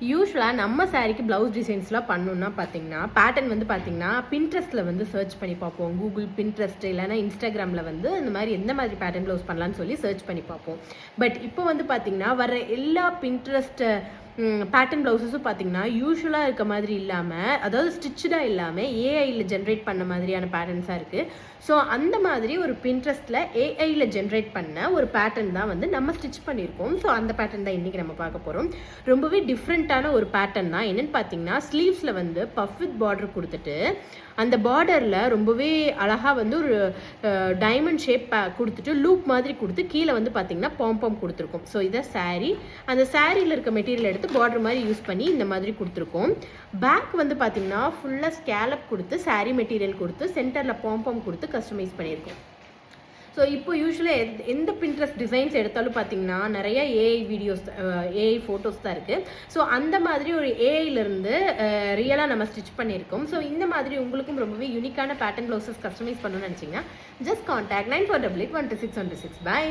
யூஸ்வலாக நம்ம சாரிக்கு ப்ளவுஸ் டிசைன்ஸ்லாம் பண்ணணும்னா பார்த்தீங்கன்னா பேட்டர்ன் வந்து பார்த்தீங்கன்னா பின்ட்ரெஸ்ட்டில் வந்து சர்ச் பண்ணி பார்ப்போம். கூகுள், பின்ட்ரெஸ்ட் இல்லைனா இன்ஸ்டாகிராமில் வந்து இந்த மாதிரி எந்த மாதிரி பேட்டர்ன் ப்ளவுஸ் பண்ணலான்னு சொல்லி சர்ச் பண்ணி பார்ப்போம். பட் இப்போ வந்து பார்த்தீங்கன்னா வர எல்லா பின்ட்ரெஸ்ட் பேட்டர்ன் ப்ளவுஸஸும் பார்த்தீங்கன்னா யூஸ்வலாக இருக்க மாதிரி இல்லாமல், அதாவது ஸ்டிச்சாக இல்லாமல் ஏஐயில் ஜென்ரேட் பண்ண மாதிரியான பேட்டர்ன்ஸாக இருக்குது. ஸோ அந்த மாதிரி ஒரு பின்ட்ரெஸ்ட்டில் ஏஐயில் ஜென்ரேட் பண்ண ஒரு பேட்டர்ன் தான் வந்து நம்ம ஸ்டிச் பண்ணியிருக்கோம். ஸோ அந்த பேட்டர்ன் தான் இன்றைக்கி நம்ம பார்க்க போகிறோம். ரொம்பவே டிஃப்ரெண்ட்டான ஒரு பேட்டர்ன் தான். என்னென்னு பார்த்தீங்கன்னா ஸ்லீவ்ஸில் வந்து பஃப் வித் பார்டர் கொடுத்துட்டு அந்த பார்டரில் ரொம்பவே அழகாக வந்து ஒரு டைமண்ட் ஷேப் கொடுத்துட்டு லூப் மாதிரி கொடுத்து கீழே வந்து பார்த்தீங்கன்னா பாம்பம் கொடுத்துருக்கோம். ஸோ இதை சாரீ, அந்த சாரியில் இருக்க மெட்டீரியல் எடுத்து பார்டர் மாதிரி யூஸ் பண்ணி இந்த மாதிரி கொடுத்துருக்கோம். பேக் வந்து பார்த்தீங்கன்னா ஃபுல்லாக ஸ்கேலப் கொடுத்து சாரீ மெட்டீரியல் கொடுத்து சென்டரில் பாம்பம் கொடுத்து கஸ்டமைஸ் பண்ணியிருக்கோம். ஸோ இப்போ யூஸ்வலாக எந்த பின்ட்ரெஸ்ட் டிசைன்ஸ் எடுத்தாலும் பார்த்தீங்கன்னா நிறைய ஏஐ வீடியோஸ், ஏஐ ஃபோட்டோஸ் தான் இருக்குது. ஸோ அந்த மாதிரி ஒரு ஏஐலேருந்து ரியலாக நம்ம ஸ்டிச் பண்ணியிருக்கோம். ஸோ இந்த மாதிரி உங்களுக்கும் ரொம்பவே யூனிக்கான பேட்டர்ன் ப்ளவுசஸ் கஸ்டமைஸ் பண்ணணும்னு நினச்சிங்கன்னா ஜஸ்ட் கான்டாக்ட் 9488 126 126. பை.